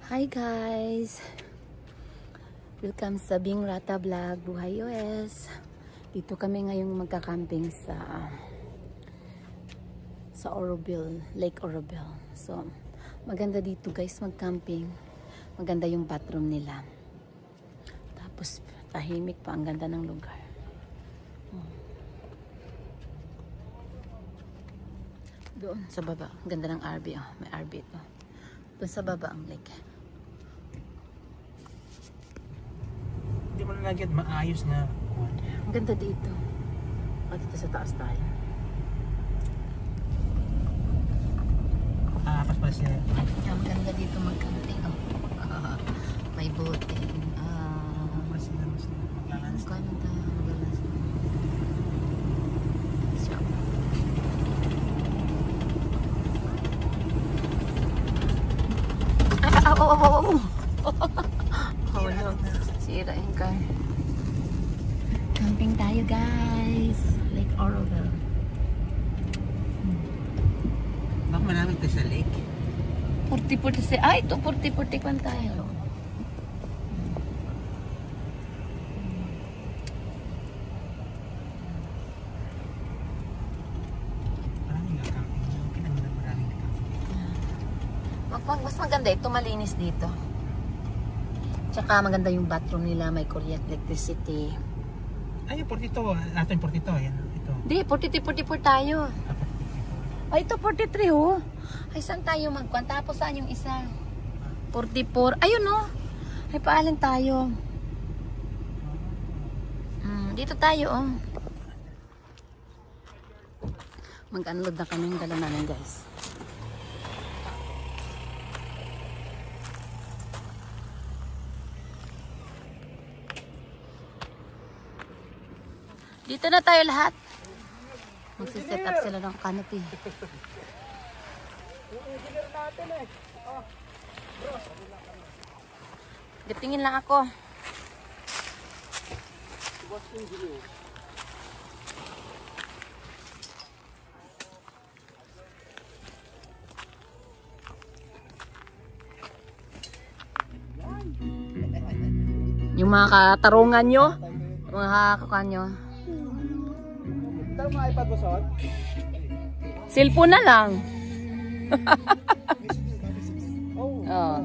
Hi guys! Welcome sa Bing Rata Vlog, Buhay US. Dito kami ngayong magka-camping sa Oroville, Lake Oroville. So, maganda dito guys mag-camping. Maganda yung bathroom nila. Tapos, tahimik pa. Ang ganda ng lugar. Doon sa baba. Ang ganda ng RV. Oh. May RV ito. Doon sa baba ang lake. Hindi mo nalagyan maayos na. Ang ganda dito. Dito sa taas tayo. Pas pala siya. Ang ganda dito mag-camping. May boating. Mas maglalans. Kano tayo maglalans? Oh no. Sira yung car. Camping tayo guys. Lake Oroville. Baka malamig tayo sa lake. 40-40. Ay, ito 40-40 tayo. Mas maganda ito, malinis dito. Tsaka maganda yung bathroom nila, may kuryente, electricity. Ay, 42. Natin 42. Ayan, ito. Hindi, 43-44 tayo. Ay, ito 43 oh. Ay, saan tayo magkuhan? Tapos saan yung isa? 44. Ayun oh. Ay, paalan tayo. Dito tayo oh. Mag-unload na kami yung dala namin guys. Dito na tayo lahat. Magsiset up sila ng canopy. Gatingin lang ako. Yung mga katarungan nyo, mga kakakuan nyo. Tara mga iPad mo saan? Cellphone na lang. Oh.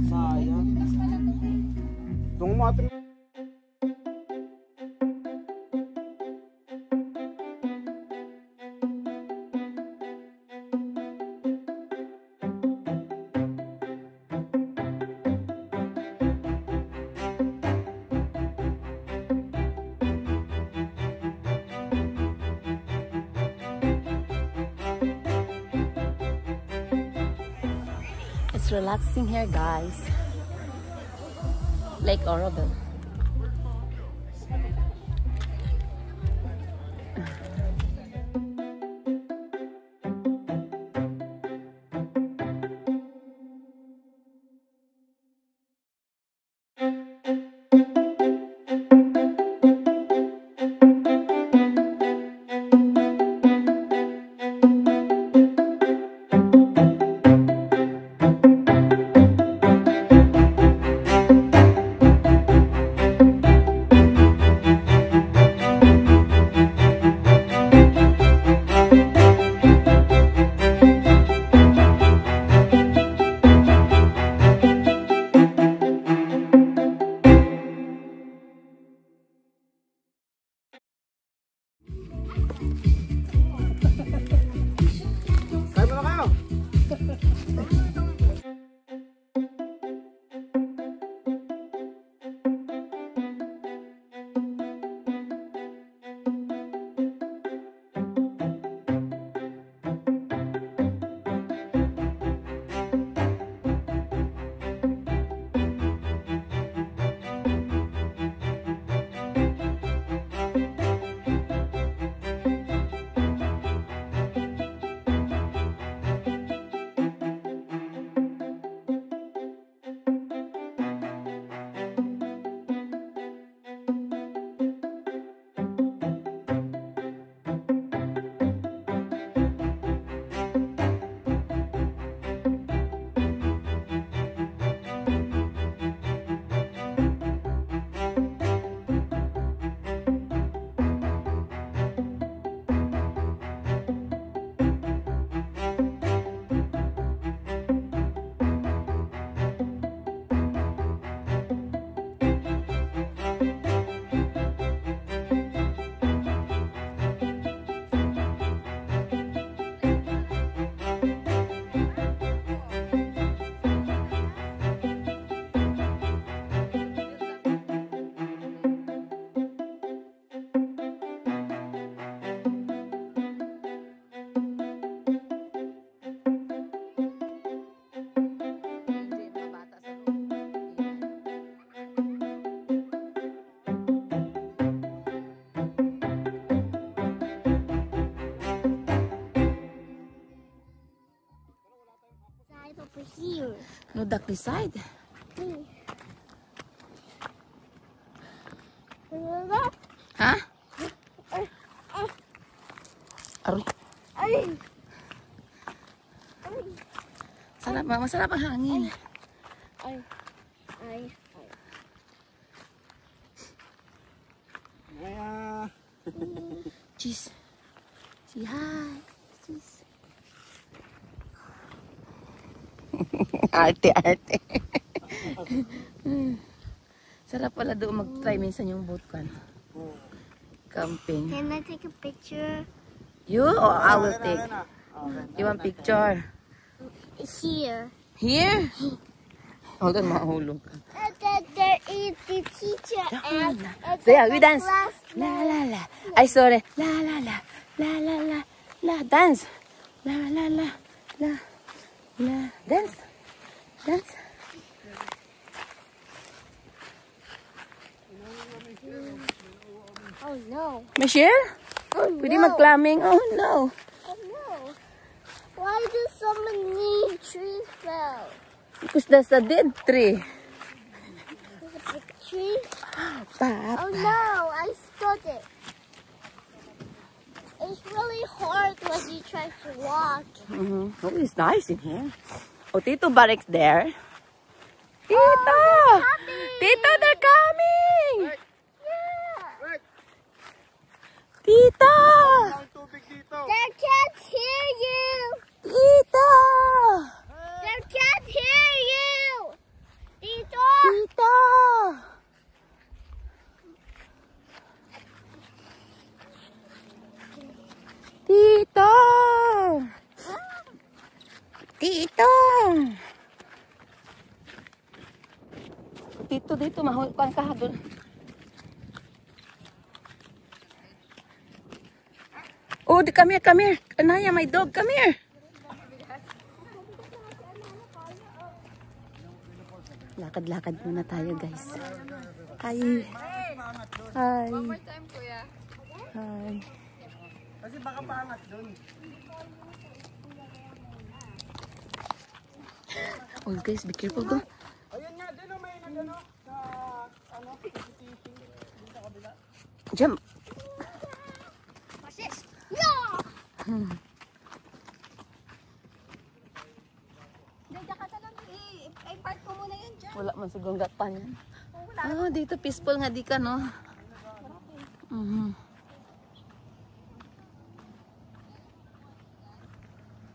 Sayang. Itong mga It's relaxing here, guys. Lake Oroville. here. No duck this side. Ha? Aroy. Masarap ang hangin. Cheese. Say hi. Cheese. Arte. Sarap pala doon mag-try minsan yung boat kan. Camping. Can I take a picture? You or I will take? You want picture? Here. Here? Hold on, mahulog ka. There is the teacher and There, we dance. La la la. Ay, sorry. La la la. La la la. La, dance. La la la. La. La. Dance. Dance. Oh no. Michelle? Oh Pwede no. mag-climbing? Oh no. Oh no. Why do so many trees fell? Because that's a dead tree. There's a big tree. Papa. Oh no, I stood it. It's really hard when you try to walk. Oh, it's nice in here. Oh, Tito Barik's there. Tito! Oh, they're coming. Tito, they're coming! Yeah. Tito! They can't hear you. Tito! They can't hear you. Tito. Tito! Tito! Tito! Tito, dito, mahul ka doon. Oh, come here, come here. Anaya, my dog, come here. Lakad-lakad muna tayo, guys. Hi. Hi. One more time, kuya. Hi. Kasi baka paangat doon. Oh, guys, be careful doon. Ayun nga, doon may nagano sa ano, fishing din sa kabila. Jump. Wala man sigurong gatan yan. Ah, dito peaceful nga di ka, no?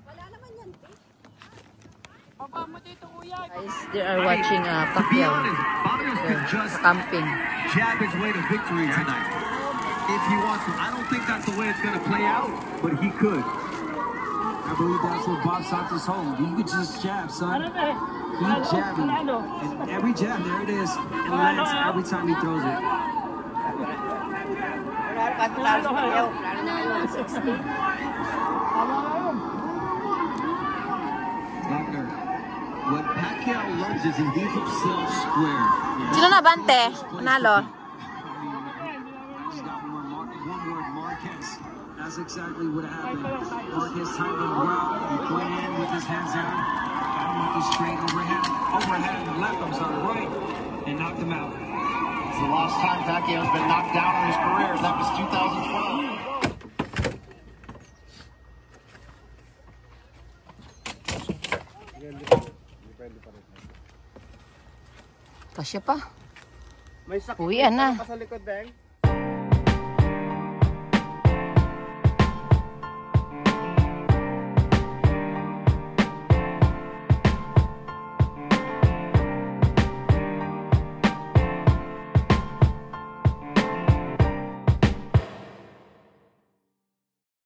Wala naman yan, Papa mo dito, kuya. Guys, they are watching Pacquiao. Camping. Jab his way to victory tonight. If he wants to. I don't think that's the way it's going to play out, but he could. I believe that's what Bob Santos home. You could just jab, son. Keep jabbing. And every jab, there it is. It lands every time he throws it. Wagner, what Pacquiao loves is he leaves himself square. Sino na bante? Panalo. He's got one word, Marquez. That's exactly what happened. Marquez timed him well. He went in with his hands down. Got him with his straight overhand and left, I'm sorry, right, and knocked him out. It's the last time Pacquiao's been knocked down in his career. That was 2012. Kasya pa. May sakit Uwian na. sa likod, Beng.